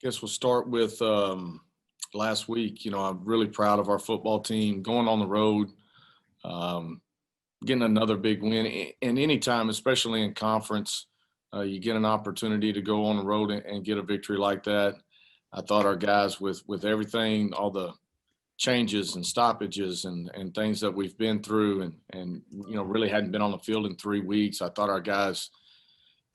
Guess we'll start with last week. I'm really proud of our football team going on the road, um, getting another big win. And anytime, especially in conference, you get an opportunity to go on the road and get a victory like that. I thought our guys, with everything, all the changes and stoppages and things that we've been through, and really hadn't been on the field in 3 weeks. I thought our guys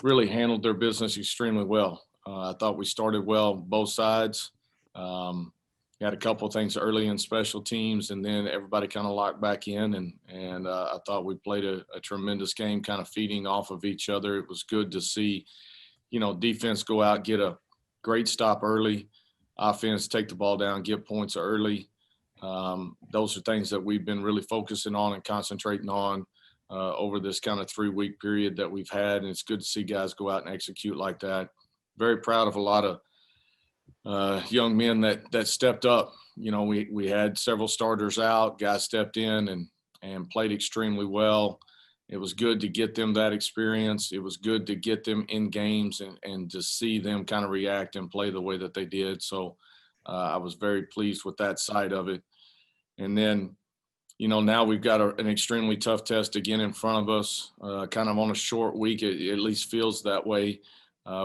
really handled their business extremely well. I thought we started well both sides. Um, had a couple of things early in special teams, and then everybody kind of locked back in. And I thought we played a tremendous game, kind of feeding off of each other. It was good to see, defense go out, get a great stop early, offense take the ball down, get points early. Those are things that we've been really focusing on and concentrating on over this kind of 3-week period that we've had. And it's good to see guys go out and execute like that. Very proud of a lot of young men that stepped up. We had several starters out, guys stepped in and played extremely well. It was good to get them that experience. It was good to get them in games and to see them kind of react and play the way that they did. So I was very pleased with that side of it. And then, now we've got an extremely tough test again in front of us, kind of on a short week. It at least feels that way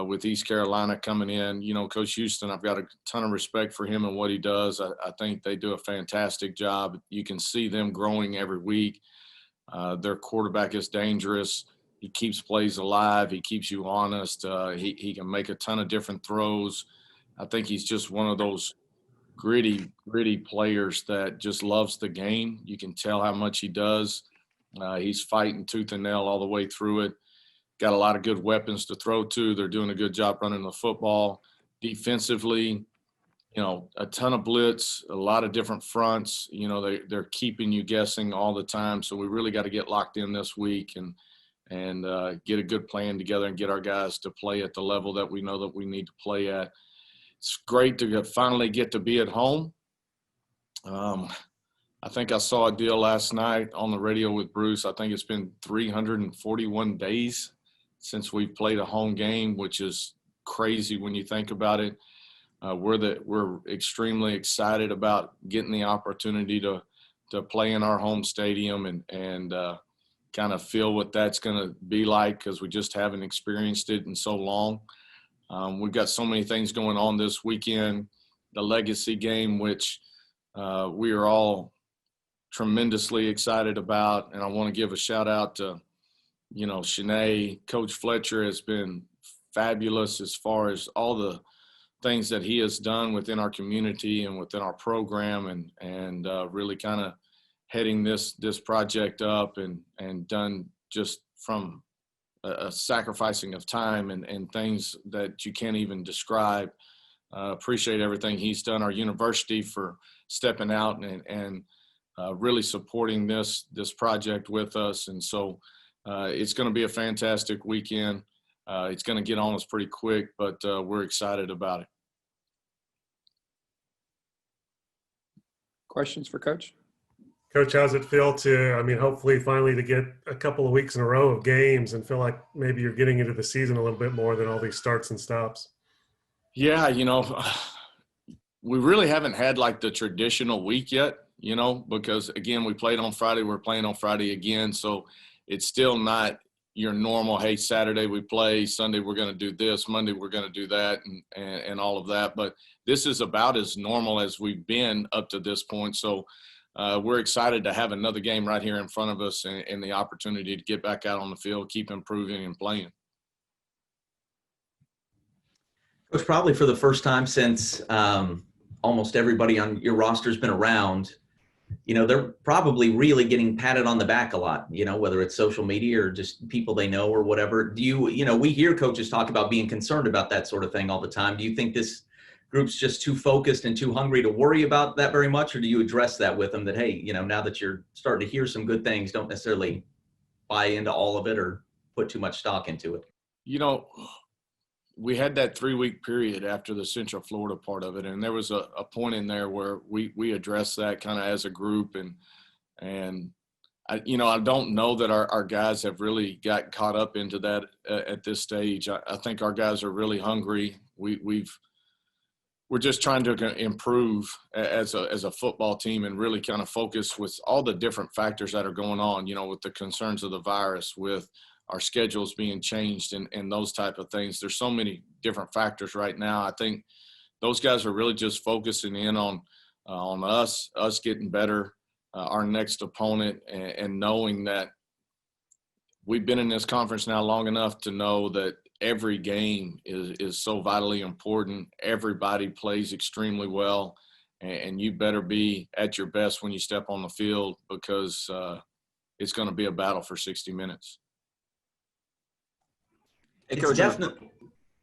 with East Carolina coming in. Coach Houston, I've got a ton of respect for him and what he does. I think they do a fantastic job. You can see them growing every week. Their quarterback is dangerous. He keeps plays alive. He keeps you honest. He can make a ton of different throws. I think he's just one of those gritty players that just loves the game. You can tell how much he does. He's fighting tooth and nail all the way through it. Got a lot of good weapons to throw to. They're doing a good job running the football. Defensively, a ton of blitz, a lot of different fronts. They're keeping you guessing all the time. So we really got to get locked in this week and get a good plan together and get our guys to play at the level that we know that we need to play at. It's great to finally get to be at home. I think I saw a deal last night on the radio with Bruce. I think it's been 341 days since we've played a home game, which is crazy when you think about it. We're extremely excited about getting the opportunity to play in our home stadium and kind of feel what that's going to be like, because we just haven't experienced it in so long. We've got so many things going on this weekend. The legacy game, which we are all tremendously excited about. And I want to give a shout out to, Shanae. Coach Fletcher has been fabulous as far as all the things that he has done within our community and within our program, and really kind of heading this project up and done just from a sacrificing of time and things that you can't even describe. Appreciate everything he's done. Our university for stepping out and really supporting this project with us. And so it's going to be a fantastic weekend. It's going to get on us pretty quick, but we're excited about it. Questions for Coach? Coach, how's it feel hopefully finally to get a couple of weeks in a row of games and feel like maybe you're getting into the season a little bit more than all these starts and stops? Yeah, we really haven't had like the traditional week yet, because again, we played on Friday, we're playing on Friday again. So it's still not your normal, hey, Saturday we play, Sunday we're going to do this, Monday we're going to do that, and all of that. But this is about as normal as we've been up to this point. So we're excited to have another game right here in front of us and the opportunity to get back out on the field, keep improving and playing. Coach, probably for the first time since almost everybody on your roster has been around, they're probably really getting patted on the back a lot, whether it's social media or just people they know or whatever. Do you, we hear coaches talk about being concerned about that sort of thing all the time. Do you think this group's just too focused and too hungry to worry about that very much? Or do you address that with them that, hey, now that you're starting to hear some good things, don't necessarily buy into all of it or put too much stock into it? We had that 3-week period after the Central Florida part of it, and there was a point in there where we addressed that kind of as a group, and I don't know that our guys have really got caught up into that at this stage. I think our guys are really hungry. We've we're just trying to improve as a football team and really kind of focus with all the different factors that are going on, with the concerns of the virus, with our schedules being changed and those type of things. There's so many different factors right now. I think those guys are really just focusing in on us getting better, our next opponent, and knowing that we've been in this conference now long enough to know that every game is so vitally important. Everybody plays extremely well, and you better be at your best when you step on the field, because it's going to be a battle for 60 minutes. Hey, It's Coach, definitely.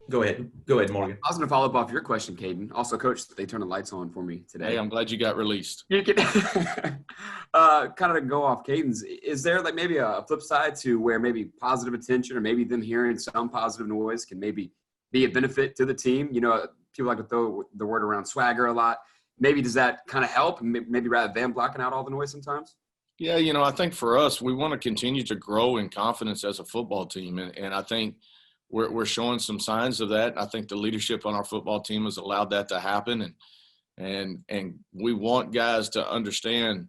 Go ahead, Morgan. I was going to follow up off your question, Caden. Also, Coach, they turned the lights on for me today. Hey, I'm glad you got released. You can kind of to go off Caden's. Is there like maybe a flip side to where maybe positive attention or maybe them hearing some positive noise can maybe be a benefit to the team? People like to throw the word around swagger a lot. Maybe does that kind of help? Maybe rather than blocking out all the noise sometimes? Yeah, I think for us, we want to continue to grow in confidence as a football team. And I think we're showing some signs of that. I think the leadership on our football team has allowed that to happen. And we want guys to understand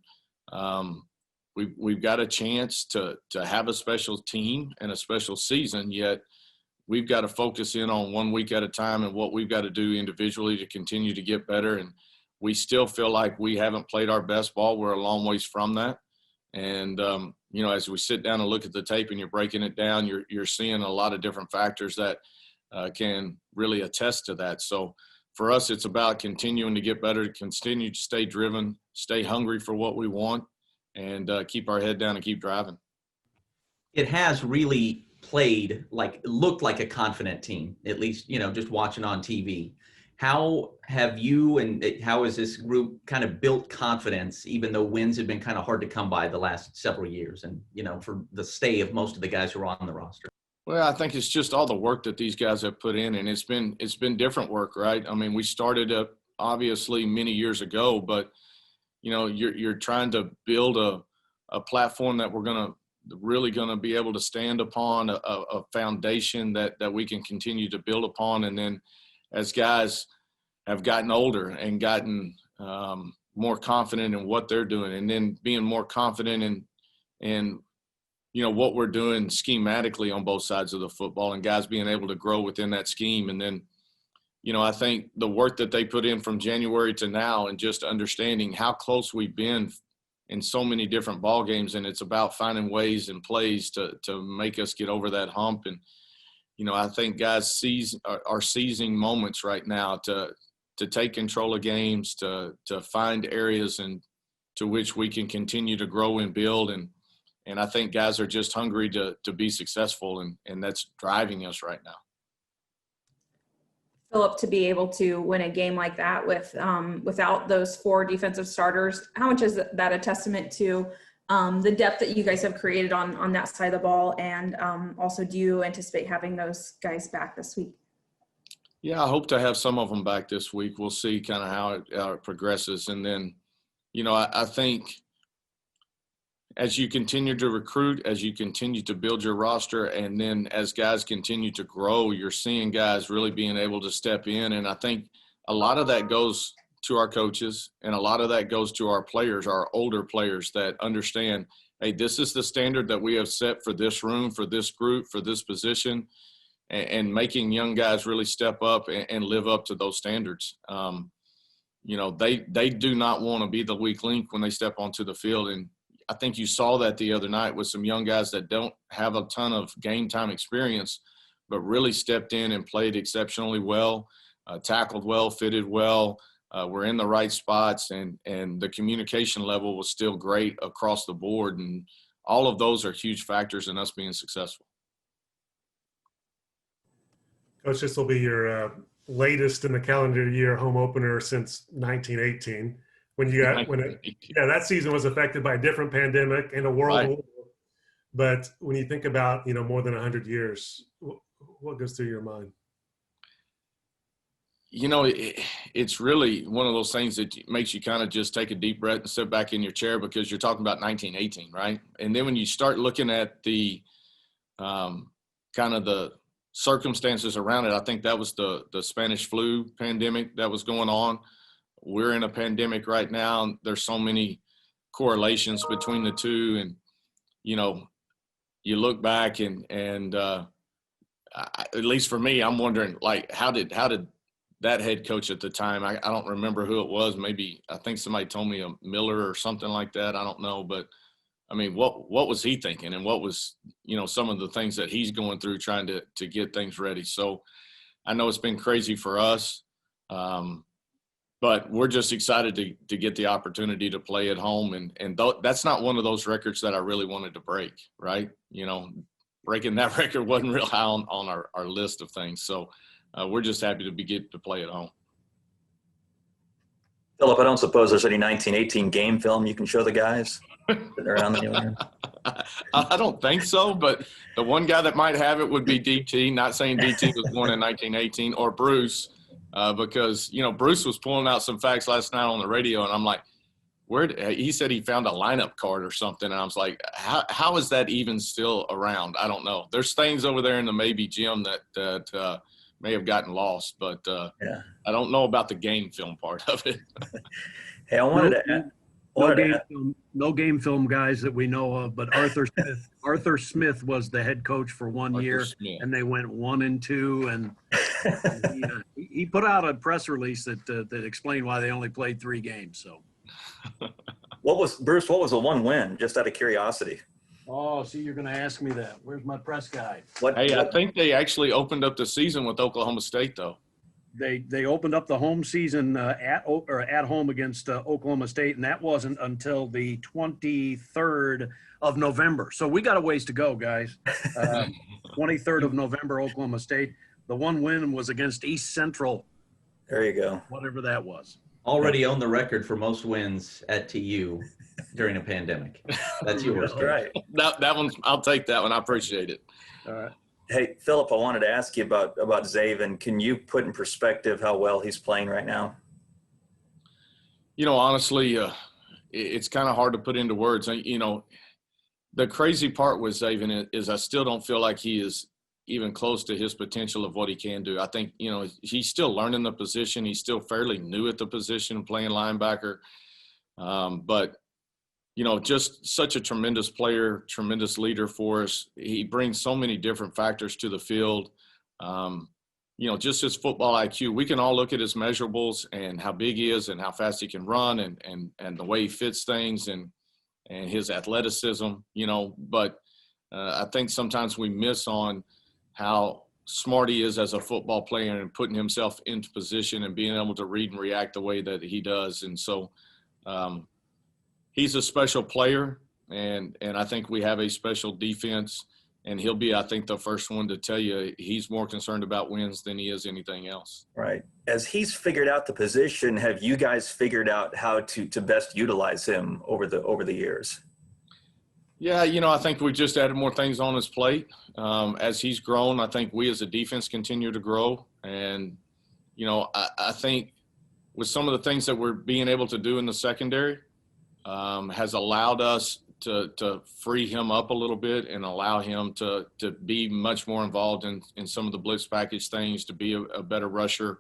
we've got a chance to have a special team and a special season, yet we've got to focus in on 1 week at a time and what we've got to do individually to continue to get better. And we still feel like we haven't played our best ball. We're a long ways from that. And, as we sit down and look at the tape and you're breaking it down, you're seeing a lot of different factors that can really attest to that. So for us, it's about continuing to get better, continue to stay driven, stay hungry for what we want, and keep our head down and keep driving. It has really looked like a confident team, at least, just watching on TV. How have you and how has this group kind of built confidence, even though wins have been kind of hard to come by the last several years and, for the stay of most of the guys who are on the roster? Well, I think it's just all the work that these guys have put in, and it's been different work, right? I mean, we started up obviously many years ago, but, you're trying to build a platform that we're really going to be able to stand upon, a foundation that we can continue to build upon. And then as guys have gotten older and gotten more confident in what they're doing, and then being more confident in what we're doing schematically on both sides of the football, and guys being able to grow within that scheme. And then, I think the work that they put in from January to now, and just understanding how close we've been in so many different ball games, and it's about finding ways and plays to make us get over that hump. And I think guys are seizing moments right now to take control of games, to find areas and to which we can continue to grow and build. And I think guys are just hungry to be successful, and that's driving us right now. Philip, to be able to win a game like that without those 4 defensive starters, how much is that a testament to the depth that you guys have created on that side of the ball? And also, do you anticipate having those guys back this week? Yeah, I hope to have some of them back this week. We'll see kind of how it progresses. And then, I think as you continue to recruit, as you continue to build your roster, and then as guys continue to grow, you're seeing guys really being able to step in. And I think a lot of that goes to our coaches, and a lot of that goes to our players, our older players that understand, hey, this is the standard that we have set for this room, for this group, for this position, and making young guys really step up and live up to those standards. They do not want to be the weak link when they step onto the field. And I think you saw that the other night with some young guys that don't have a ton of game time experience, but really stepped in and played exceptionally well, tackled well, fitted well. We're in the right spots, and the communication level was still great across the board. And all of those are huge factors in us being successful. Coach, this will be your latest in the calendar year home opener since 1918. That season was affected by a different pandemic and a world war. But when you think about, more than 100 years, what goes through your mind? It's really one of those things that makes you kind of just take a deep breath and sit back in your chair, because you're talking about 1918, right? And then when you start looking at the kind of the circumstances around it. I think that was the Spanish flu pandemic that was going on. We're in a pandemic right now, and there's so many correlations between the two. And, you know, you look back and at least for me, I'm wondering, like, how did that head coach at the time, I don't remember who it was. Maybe I think somebody told me a Miller or something like that. I don't know. But, I mean, what was he thinking, and what was, you know, some of the things that he's going through trying to get things ready. So I know it's been crazy for us, but we're just excited to get the opportunity to play at home. And that's not one of those records that I really wanted to break, right? You know, breaking that record wasn't real high on our list of things. So we're just happy to get to play at home. Philip, I don't suppose there's any 1918 game film you can show the guys sitting around the New England? I don't think so, but the one guy that might have it would be DT. Not saying DT was born in 1918, or Bruce, because, you know, Bruce was pulling out some facts last night on the radio, and I'm like, he said he found a lineup card or something, and I was like, how is that even still around? I don't know. There's things over there in the maybe gym that may have gotten lost, but Yeah. I don't know about the game film part of it. Hey, I wanted to add. No game film guys that we know of, but Arthur Smith was the head coach for 1 year, and they went 1-2, and he put out a press release that explained why they only played 3 games. So, What was the one win? Just out of curiosity. oh, see, you're going to ask me that. Where's my press guide? I think they actually opened up the season with Oklahoma State, though. They opened up the home season at home against Oklahoma State, and that wasn't until the 23rd of November. So we got a ways to go, guys. 23rd of November, Oklahoma State. The one win was against East Central. There you go. Whatever that was. Already own the record for most wins at TU during a pandemic. That's yours. All right. That one, I'll take that one. I appreciate it. All right. Hey, Philip, I wanted to ask you about Zaven. Can you put in perspective how well he's playing right now? You know, honestly, it's kind of hard to put into words. You know, the crazy part with Zaven is I still don't feel like he is even close to his potential of what he can do. I think, you know, he's still learning the position. He's still fairly new at the position, playing linebacker. But, you know, just such a tremendous player, tremendous leader for us. He brings so many different factors to the field. You know, just his football IQ. We can all look at his measurables and how big he is and how fast he can run and the way he fits things and his athleticism, you know. But I think sometimes we miss on how smart he is as a football player and putting himself into position and being able to read and react the way that he does. And so he's a special player, and I think we have a special defense, and he'll be, I think, the first one to tell you he's more concerned about wins than he is anything else. Right. As he's figured out the position, have you guys figured out how to best utilize him over the years? Yeah, you know, I think we just added more things on his plate. As he's grown, I think we as a defense continue to grow. And, you know, I think with some of the things that we're being able to do in the secondary has allowed us to free him up a little bit and allow him to be much more involved in some of the blitz package things, to be a better rusher,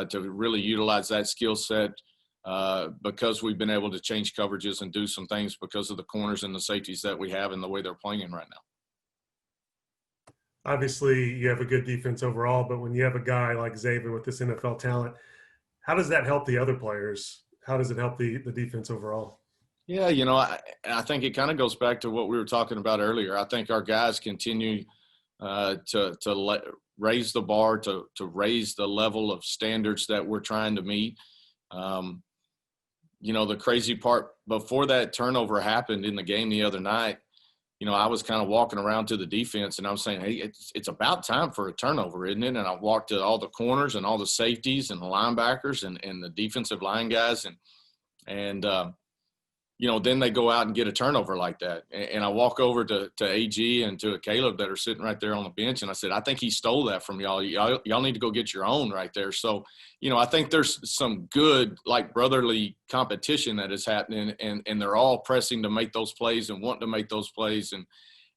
to really utilize that skill set. Because we've been able to change coverages and do some things because of the corners and the safeties that we have and the way they're playing right now. Obviously, you have a good defense overall, but when you have a guy like Zaven with this NFL talent, how does that help the other players? How does it help the defense overall? Yeah, you know, I think it kind of goes back to what we were talking about earlier. I think our guys continue to raise the bar, to raise the level of standards that we're trying to meet. You know, the crazy part, before that turnover happened in the game the other night, you know, I was kind of walking around to the defense and I was saying, hey, it's about time for a turnover, isn't it? And I walked to all the corners and all the safeties and the linebackers and the defensive line guys. And you know, then they go out and get a turnover like that. And I walk over to AG and to Caleb that are sitting right there on the bench. And I said, I think he stole that from y'all. Y'all need to go get your own right there. So, you know, I think there's some good, like, brotherly competition that is happening. And they're all pressing to make those plays and wanting to make those plays.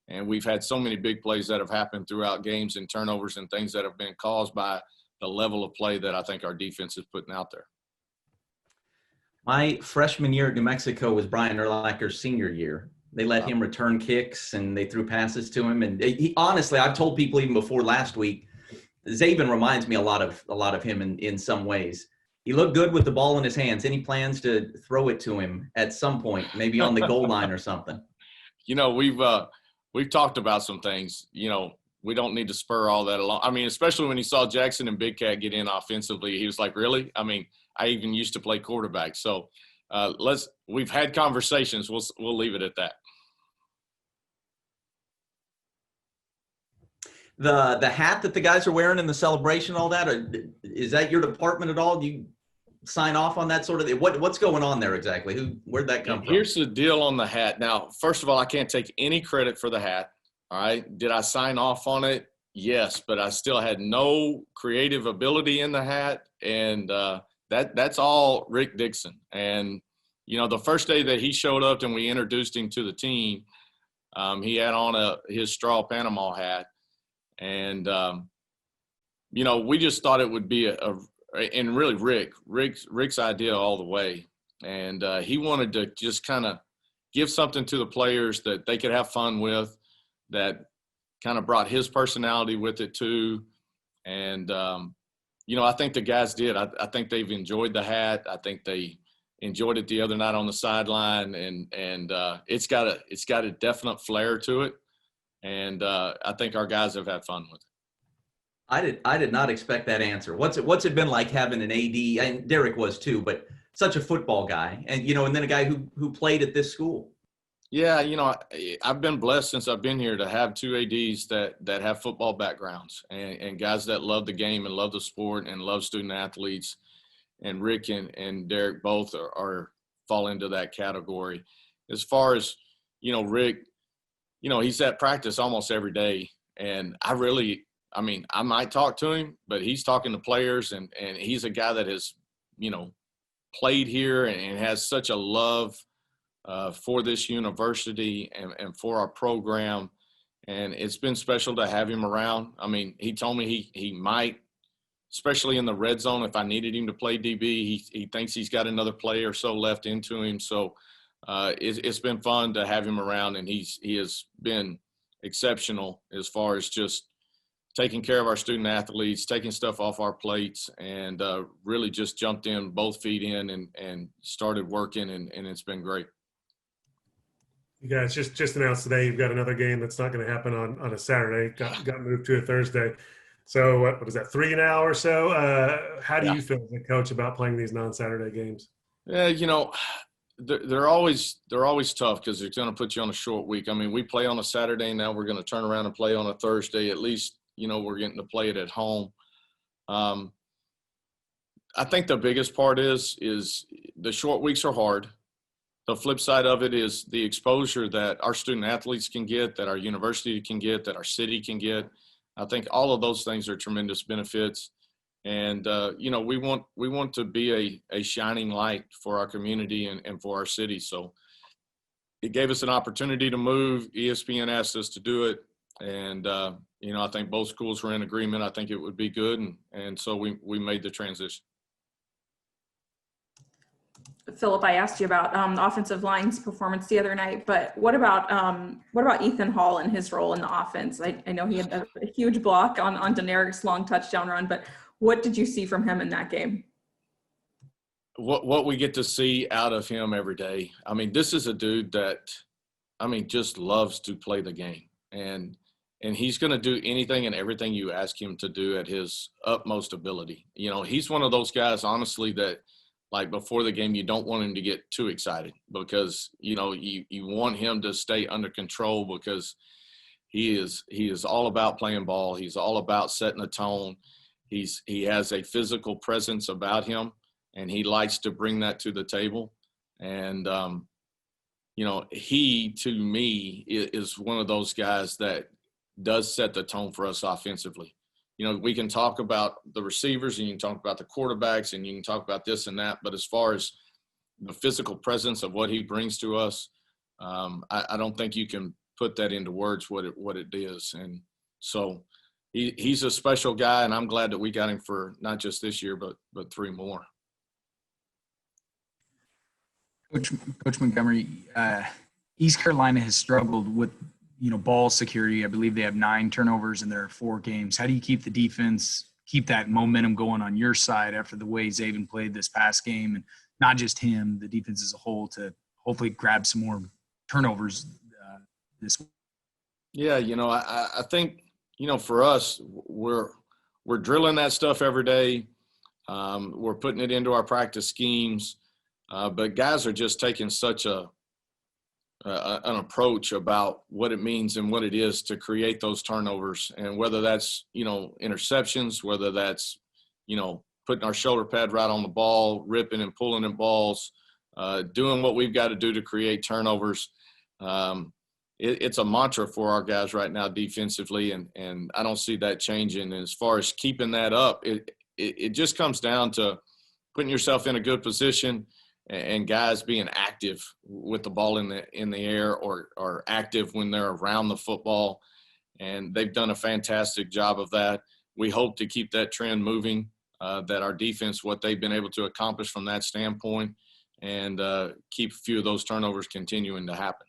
And we've had so many big plays that have happened throughout games and turnovers and things that have been caused by the level of play that I think our defense is putting out there. My freshman year at New Mexico was Brian Urlacher's senior year. They let him return kicks and they threw passes to him. And he, honestly, I've told people even before last week, Zabin reminds me a lot of him in some ways. He looked good with the ball in his hands. Any plans to throw it to him at some point, maybe on the goal line or something? You know, we've talked about some things. You know, we don't need to spur all that along. I mean, especially when he saw Jackson and Big Cat get in offensively, he was like, really? I mean, I even used to play quarterback. So we've had conversations. We'll leave it at that. The hat that the guys are wearing in the celebration, all that, is that your department at all? Do you sign off on that sort of thing? What's going on there exactly? Where'd that come from? Here's the deal on the hat. Now, first of all, I can't take any credit for the hat. All right. Did I sign off on it? Yes, but I still had no creative ability in the hat. And that's all Rick Dixon. And, you know, the first day that he showed up and we introduced him to the team, he had on his straw Panama hat. And, you know, we just thought it would be and really Rick's idea all the way. And he wanted to just kind of give something to the players that they could have fun with, that kind of brought his personality with it too. And, you know, I think the guys did. I think they've enjoyed the hat. I think they enjoyed it the other night on the sideline, and it's got a definite flair to it. And I think our guys have had fun with it. I did not expect that answer. What's it been like having an AD, and Derek was too, but such a football guy, and, you know, and then a guy who played at this school? Yeah, you know, I've been blessed since I've been here to have two ADs that have football backgrounds and guys that love the game and love the sport and love student athletes. And Rick and Derek both fall into that category. As far as, you know, Rick, you know, he's at practice almost every day. And I might talk to him, but he's talking to players, and he's a guy that has, you know, played here and has such a love for this university and for our program. And it's been special to have him around. I mean, he told me he might, especially in the red zone, if I needed him to play DB, he thinks he's got another play or so left into him. So it's been fun to have him around, and he has been exceptional as far as just taking care of our student athletes, taking stuff off our plates, and really just jumped in, both feet in, and started working, and it's been great. You guys just announced today you've got another game that's not going to happen on a Saturday. Got moved to a Thursday. So what is that, 3 now or so? How do you feel as a coach about playing these non-Saturday games? Yeah, you know, they're always tough because they're going to put you on a short week. I mean, we play on a Saturday now. We're going to turn around and play on a Thursday. At least, you know, we're getting to play it at home. I think the biggest part is the short weeks are hard. The flip side of it is the exposure that our student athletes can get, that our university can get, that our city can get. I think all of those things are tremendous benefits. And, you know, we want to be a shining light for our community and for our city. So it gave us an opportunity to move. ESPN asked us to do it. And, you know, I think both schools were in agreement. I think it would be good. And so we made the transition. Philip, I asked you about the offensive line's performance the other night, but what about Ethan Hall and his role in the offense? I know he had a huge block on Deneric's long touchdown run, but what did you see from him in that game? What we get to see out of him every day. I mean, this is a dude that, I mean, just loves to play the game, and he's going to do anything and everything you ask him to do at his utmost ability. You know, he's one of those guys, honestly, that, like, before the game, you don't want him to get too excited because, you know, you want him to stay under control because he is all about playing ball. He's all about setting a tone. He has a physical presence about him, and he likes to bring that to the table. And, you know, he, to me, is one of those guys that does set the tone for us offensively. You know, we can talk about the receivers and you can talk about the quarterbacks and you can talk about this and that. But as far as the physical presence of what he brings to us, I don't think you can put that into words what it is. And so he's a special guy, and I'm glad that we got him for not just this year, but 3 more. Coach Montgomery, East Carolina has struggled with, ball security. I believe they have 9 turnovers in their 4 games. How do you keep the defense, keep that momentum going on your side after the way Zaven played this past game, and not just him, the defense as a whole, to hopefully grab some more turnovers this week? Yeah, I think, for us, we're drilling that stuff every day. We're putting it into our practice schemes. But guys are just taking such an approach about what it means and what it is to create those turnovers, and whether that's, interceptions, whether that's, putting our shoulder pad right on the ball, ripping and pulling in balls, doing what we've got to do to create turnovers. It's a mantra for our guys right now defensively, and I don't see that changing. And as far as keeping that up, it just comes down to putting yourself in a good position, and guys being active with the ball in the air, or active when they're around the football. And they've done a fantastic job of that. We hope to keep that trend moving, that our defense, what they've been able to accomplish from that standpoint, and keep a few of those turnovers continuing to happen.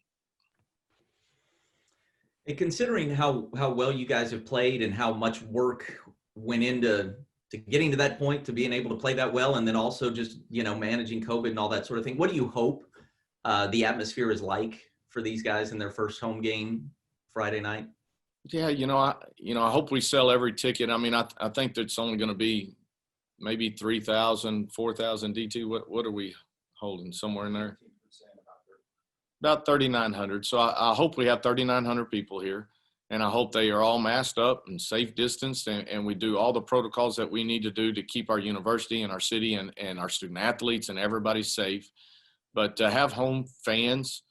And considering how well you guys have played and how much work went into getting to that point, to being able to play that well, and then also just, managing COVID and all that sort of thing, what do you hope the atmosphere is like for these guys in their first home game Friday night? Yeah, I hope we sell every ticket. I mean, I think that's only going to be maybe 3,000, 4,000 DT. What are we holding, somewhere in there? About 3,900. So I hope we have 3,900 people here, and I hope they are all masked up and safe distanced, and we do all the protocols that we need to do to keep our university and our city and our student athletes and everybody safe. But to have home fans,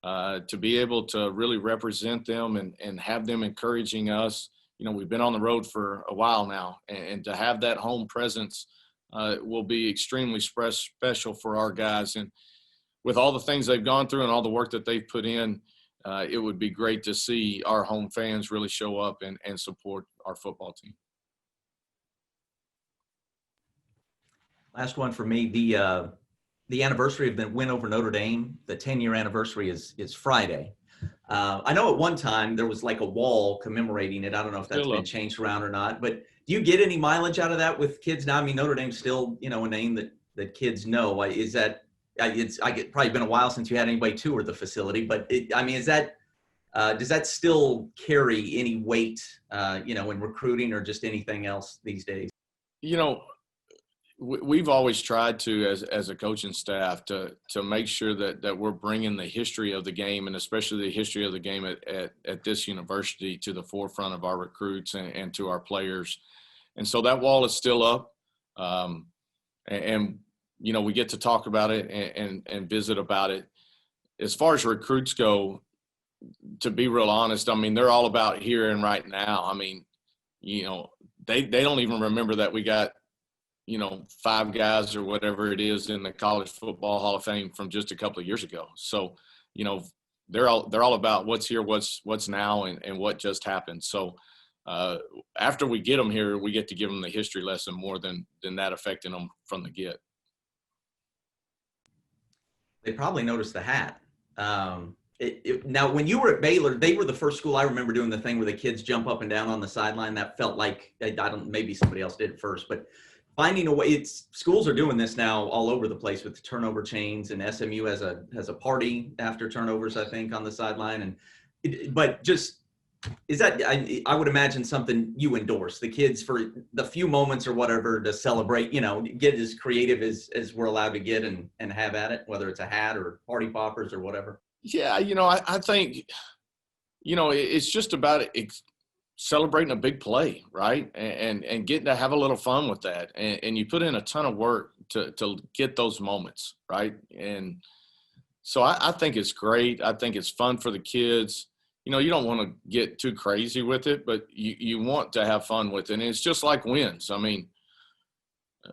to be able to really represent them and have them encouraging us. We've been on the road for a while now, and to have that home presence will be extremely special for our guys. And with all the things they've gone through and all the work that they've put in, it would be great to see our home fans really show up and support our football team. Last one for me, the anniversary of the win over Notre Dame, the 10-year anniversary is Friday. I know at one time there was like a wall commemorating it. I don't know if that's been changed around or not, but do you get any mileage out of that with kids now? I mean, Notre Dame's still, a name that kids know. Is that, probably been a while since you had anybody tour the facility, but is that, does that still carry any weight, in recruiting or just anything else these days? We've always tried to, as a coaching staff, to make sure that we're bringing the history of the game, and especially the history of the game at this university, to the forefront of our recruits and to our players. And so that wall is still up. And we get to talk about it and visit about it. As far as recruits go, to be real honest, they're all about here and right now. They don't even remember that we got, 5 guys or whatever it is in the College Football Hall of Fame from just a couple of years ago. So, they're all about what's here, what's now, and what just happened. So after we get them here, we get to give them the history lesson more than that affecting them from the get. They probably noticed the hat. Now, when you were at Baylor, they were the first school I remember doing the thing where the kids jump up and down on the sideline. That felt like, maybe somebody else did it first, but finding a way. Schools are doing this now all over the place with the turnover chains, and SMU has a party after turnovers, I think, on the sideline. But just, is that, I would imagine something you endorse, the kids for the few moments or whatever to celebrate, get as creative as we're allowed to get and have at it, whether it's a hat or party poppers or whatever. Yeah, I think, it's just about celebrating a big play, right? And getting to have a little fun with that. And you put in a ton of work to get those moments, right? And so I think it's great. I think it's fun for the kids. You don't want to get too crazy with it, but you want to have fun with it. And it's just like wins.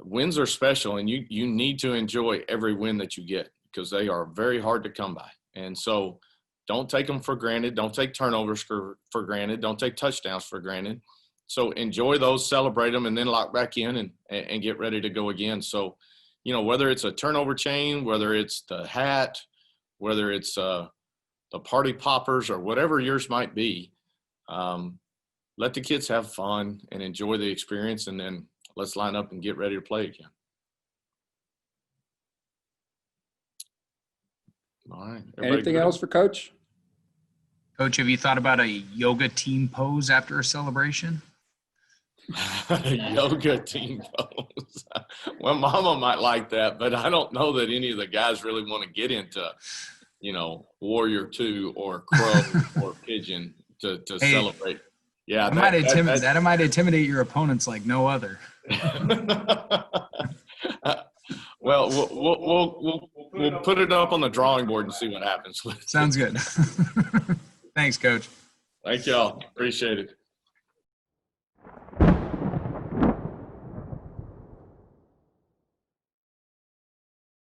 Wins are special, and you need to enjoy every win that you get, because they are very hard to come by. And so Don't take them for granted. Don't take turnovers for granted. Don't take touchdowns for granted. So enjoy those, celebrate them, and then lock back in and get ready to go again. So, whether it's a turnover chain, whether it's the hat, whether it's the party poppers or whatever yours might be, let the kids have fun and enjoy the experience, and then let's line up and get ready to play again. All right. Anything else for Coach? Coach, have you thought about a yoga team pose after a celebration? Yoga team pose. Well, Mama might like that, but I don't know that any of the guys really want to get into, Warrior 2 or Crow or Pigeon to celebrate. Yeah, that might intimidate your opponents like no other. Well, we'll put it up on the drawing board and see what happens. Sounds good. Thanks, Coach. Thank y'all. Appreciate it.